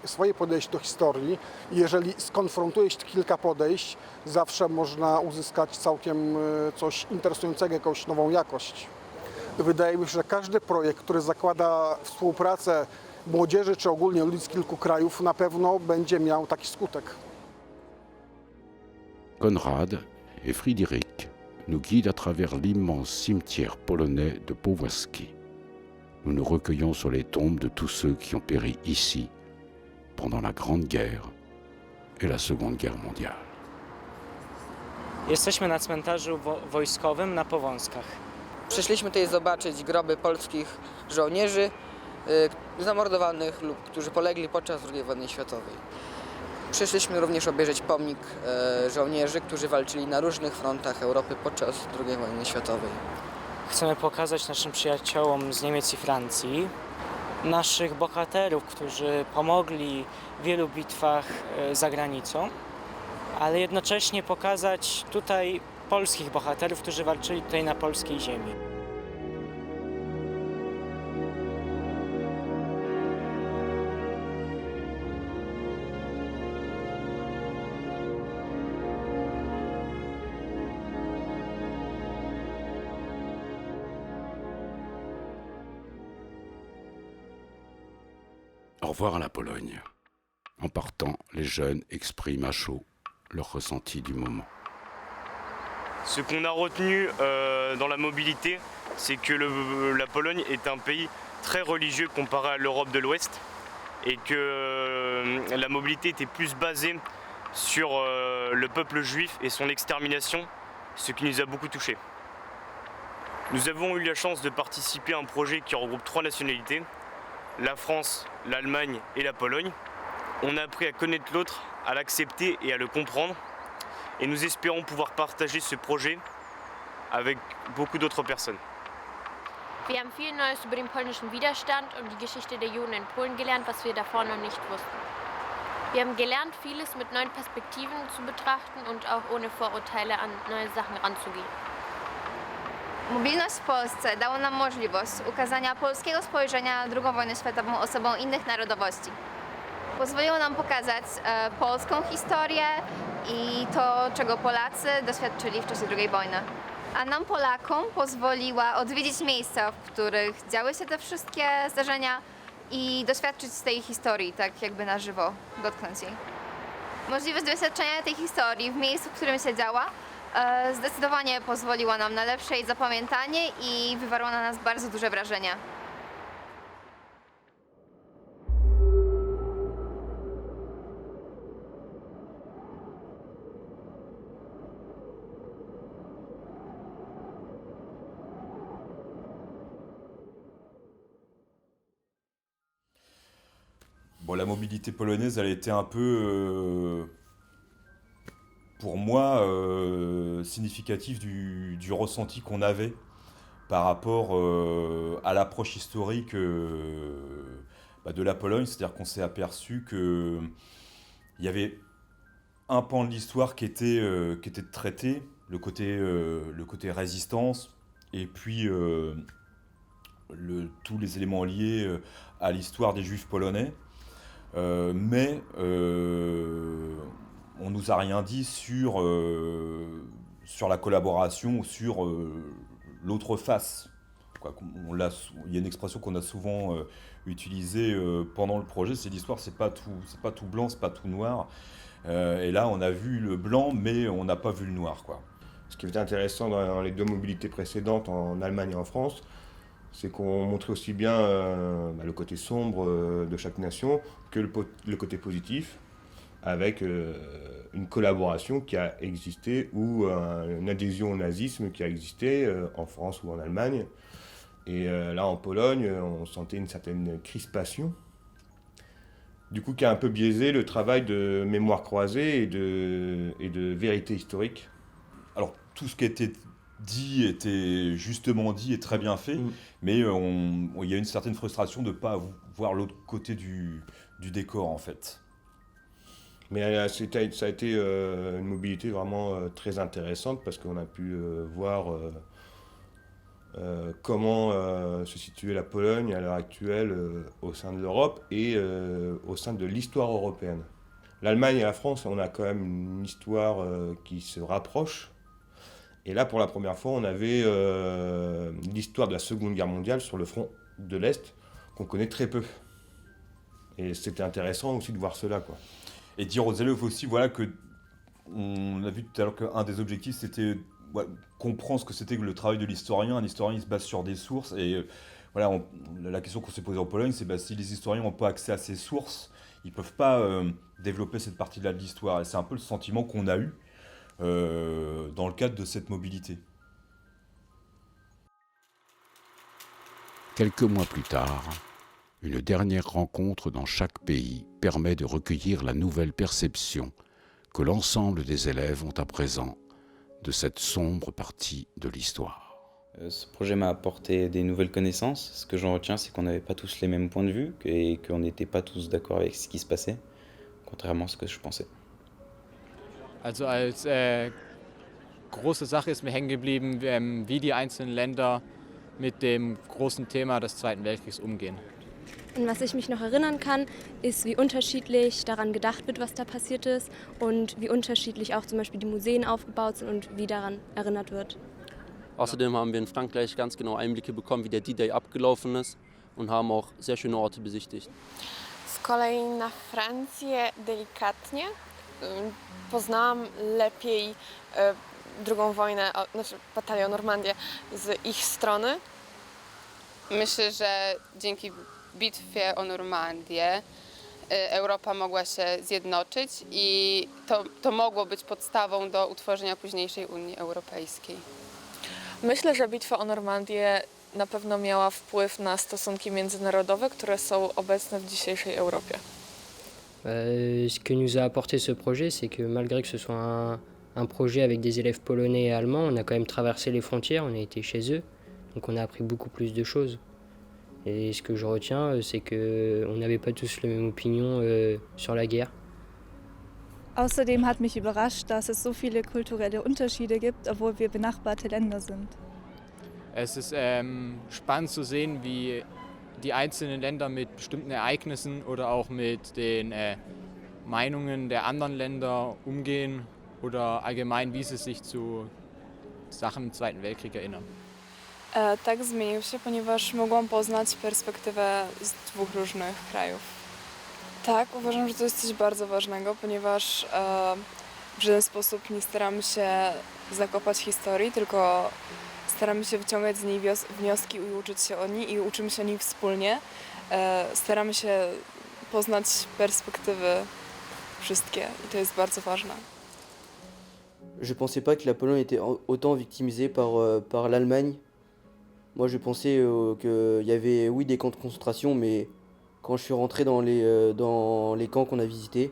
swoje podejście do historii i jeżeli skonfrontuje się kilka podejść, zawsze można uzyskać całkiem coś interesującego, jakąś nową jakość. Wydaje mi się, że każdy projekt, który zakłada współpracę młodzieży czy ogólnie ludzi z kilku krajów, na pewno będzie miał taki skutek. Konrad et Frédéric nous guident à travers l'immense cimetière polonais de Powązki. Nous nous recueillons sur les tombes de tous ceux qui ont péri ici pendant la Grande Guerre et la Seconde Guerre mondiale. Jesteśmy na cmentarzu wojskowym na Powązkach. Przyszliśmy tutaj zobaczyć groby polskich żołnierzy zamordowanych lub którzy polegli podczas II wojny światowej. Przyszliśmy również obejrzeć pomnik żołnierzy, którzy walczyli na różnych frontach Europy podczas II wojny światowej. Chcemy pokazać naszym przyjaciołom z Niemiec i Francji naszych bohaterów, którzy pomogli w wielu bitwach za granicą, ale jednocześnie pokazać tutaj polskich bohaterów, którzy walczyli tutaj na polskiej ziemi. Au revoir à la Pologne. En partant, les jeunes expriment à chaud leur ressenti du moment. Ce qu'on a retenu dans la mobilité, c'est que la Pologne est un pays très religieux comparé à l'Europe de l'Ouest et que la mobilité était plus basée sur le peuple juif et son extermination, ce qui nous a beaucoup touchés. Nous avons eu la chance de participer à un projet qui regroupe 3 nationalités, la France, l'Allemagne et la Pologne. On a appris à connaître l'autre, à l'accepter et à le comprendre. Et nous espérons pouvoir partager ce projet avec beaucoup d'autres personnes. Wir haben viel Neues über den polnischen Widerstand und die Geschichte der Juden in Polen gelernt, was wir davor noch nicht wussten. Wir haben gelernt, vieles mit neuen Perspektiven zu betrachten und auch ohne Vorurteile an neue Sachen ranzugehen. Mobilność w Polsce dała nam możliwość ukazania polskiego spojrzenia na II wojnę światową osobom innych narodowości. Pozwoliło nam pokazać polską historię i to, czego Polacy doświadczyli w czasie II wojny. A nam Polakom pozwoliła odwiedzić miejsca, w których działy się te wszystkie zdarzenia i doświadczyć tej historii, tak jakby na żywo, dotknąć jej. Możliwość doświadczenia tej historii w miejscu, w którym się działa, zdecydowanie pozwoliła nam na lepsze jej zapamiętanie i wywarła na nas bardzo duże wrażenie. Bon, la mobilité polonaise, elle était un peu, pour moi, significative du ressenti qu'on avait par rapport à l'approche historique de la Pologne. C'est-à-dire qu'on s'est aperçu qu'il y avait un pan de l'histoire qui était traité, le côté résistance, et puis tous les éléments liés à l'histoire des Juifs polonais. Mais on nous a rien dit sur la collaboration ou sur l'autre face. Il y a une expression qu'on a souvent utilisée pendant le projet, c'est l'histoire, c'est pas tout blanc, c'est pas tout noir. Et là, on a vu le blanc, mais on n'a pas vu le noir, quoi. Ce qui était intéressant dans les deux mobilités précédentes, en Allemagne et en France, c'est qu'on montrait aussi bien le côté sombre de chaque nation que le côté positif, avec une collaboration qui a existé ou une adhésion au nazisme qui a existé en France ou en Allemagne. Et là, en Pologne, on sentait une certaine crispation, du coup qui a un peu biaisé le travail de mémoire croisée et de vérité historique. Alors, tout ce qui était dit était justement dit et très bien fait, mais il y a une certaine frustration de ne pas voir l'autre côté du décor, en fait. Mais ça a été une mobilité vraiment très intéressante parce qu'on a pu voir comment se situait la Pologne à l'heure actuelle au sein de l'Europe et au sein de l'histoire européenne. L'Allemagne et la France, on a quand même une histoire qui se rapproche. Et là, pour la première fois, on avait l'histoire de la Seconde Guerre mondiale sur le front de l'Est, qu'on connaît très peu. Et c'était intéressant aussi de voir cela, quoi. Et dire aux élèves aussi, voilà, que on a vu tout à l'heure qu'un des objectifs, c'était comprendre ce que c'était que le travail de l'historien. Un historien, il se base sur des sources. Et voilà, la question qu'on s'est posée en Pologne, c'est si les historiens n'ont pas accès à ces sources, ils ne peuvent pas développer cette partie-là de l'histoire. Et c'est un peu le sentiment qu'on a eu dans le cadre de cette mobilité. Quelques mois plus tard, une dernière rencontre dans chaque pays permet de recueillir la nouvelle perception que l'ensemble des élèves ont à présent de cette sombre partie de l'histoire. Ce projet m'a apporté des nouvelles connaissances. Ce que j'en retiens, c'est qu'on n'avait pas tous les mêmes points de vue et qu'on n'était pas tous d'accord avec ce qui se passait, contrairement à ce que je pensais. Also als große Sache ist mir hängen geblieben, wie die einzelnen Länder mit dem großen Thema des Zweiten Weltkriegs umgehen. An was ich mich noch erinnern kann, ist, wie unterschiedlich daran gedacht wird, was da passiert ist und wie unterschiedlich auch zum Beispiel die Museen aufgebaut sind und wie daran erinnert wird. Außerdem haben wir in Frankreich ganz genau Einblicke bekommen, wie der D-Day abgelaufen ist und haben auch sehr schöne Orte besichtigt. Z kolei na Francję delikatnie poznałam lepiej drugą wojnę, znaczy batalię o Normandię z ich strony. Myślę, że dzięki bitwie o Normandię Europa mogła się zjednoczyć i to mogło być podstawą do utworzenia późniejszej Unii Europejskiej. Myślę, że bitwa o Normandię na pewno miała wpływ na stosunki międzynarodowe, które są obecne w dzisiejszej Europie. Ce que nous a apporté ce projet, c'est que malgré que ce soit un projet avec des élèves polonais et allemands, on a quand même traversé les frontières, on a été chez eux, donc on a appris beaucoup plus de choses. Et ce que je retiens, c'est qu'on n'avait pas tous la même opinion sur la guerre. Außerdem hat mich überrascht, dass es so viele kulturelle Unterschiede gibt, obwohl wir benachbarte Länder sind. Es ist spannend zu sehen, wie die einzelnen Länder mit bestimmten Ereignissen oder auch mit den Meinungen der anderen Länder umgehen oder allgemein, wie sie sich zu Sachen im Zweiten Weltkrieg erinnern. Tak, zmienił się, ponieważ mogłam poznać perspektywę z dwóch różnych krajów. Tak, uważam, że to jest coś bardzo ważnego, ponieważ w żaden sposób nie staramy się zakopać historii, tylko staramy się wyciągać z niej wnioski i uczyć się o niej i uczymy się o niej wspólnie. Staramy się poznać perspektywy wszystkie i to jest bardzo ważne. Je pensais pas que la Pologne était autant victimisée par l'Allemagne. Moi je pensais qu'il y avait oui des camps de concentration, mais quand je suis rentré dans les camps qu'on a visités,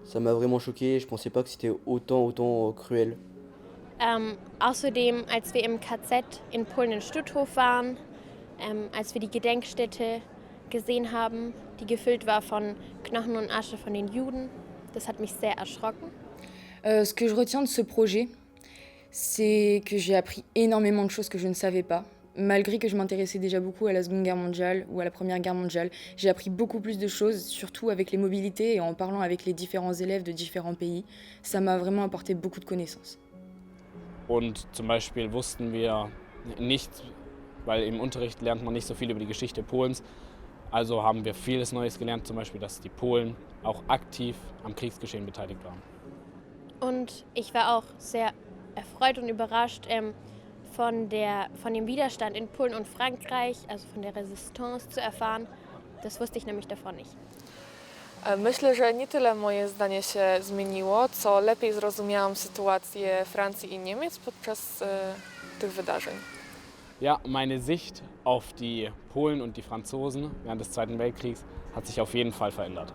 ça m'a vraiment choqué. Je pensais pas que c'était autant cruel. Außerdem, als wir im KZ in Polen in Stutthof waren, als wir die Gedenkstätte gesehen haben, die gefüllt war von Knochen und Asche von den Juden, das hat mich sehr erschrocken. Ce que je retiens de ce projet, c'est que j'ai appris énormément de choses que je ne savais pas. Malgré que je m'intéressais déjà beaucoup à la Seconde Guerre mondiale ou à la Première Guerre mondiale, j'ai appris beaucoup plus de choses, surtout avec les mobilités et en parlant avec les différents élèves de différents pays. Ça m'a vraiment apporté beaucoup de connaissances. Und zum Beispiel wussten wir nicht, weil im Unterricht lernt man nicht so viel über die Geschichte Polens, also haben wir vieles Neues gelernt, zum Beispiel, dass die Polen auch aktiv am Kriegsgeschehen beteiligt waren. Und ich war auch sehr erfreut und überrascht von dem Widerstand in Polen und Frankreich, also von der Resistance zu erfahren. Das wusste ich nämlich davor nicht. Myślę, że nie tyle moje zdanie się zmieniło, co lepiej zrozumiałam sytuację Francji i Niemiec podczas tych wydarzeń. Ja, meine Sicht auf die Polen und die Franzosen während des Zweiten Weltkriegs hat sich auf jeden Fall verändert.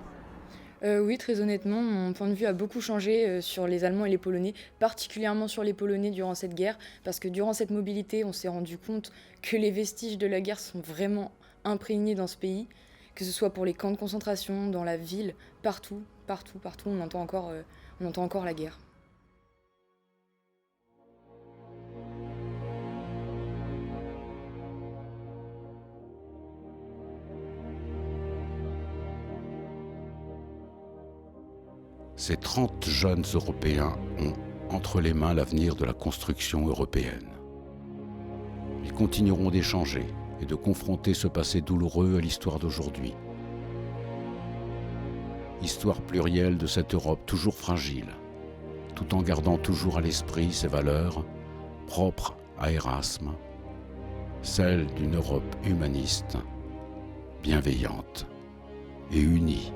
Oui, très honnêtement, mon point de vue a beaucoup changé sur les Allemands et les Polonais, particulièrement sur les Polonais durant cette guerre, parce que durant cette mobilité, on s'est rendu compte que les vestiges de la guerre sont vraiment imprégnés dans ce pays, que ce soit pour les camps de concentration, dans la ville, partout, on entend encore la guerre. Ces 30 jeunes Européens ont entre les mains l'avenir de la construction européenne. Ils continueront d'échanger et de confronter ce passé douloureux à l'histoire d'aujourd'hui. Histoire plurielle de cette Europe toujours fragile, tout en gardant toujours à l'esprit ses valeurs propres à Erasme, celles d'une Europe humaniste, bienveillante et unie.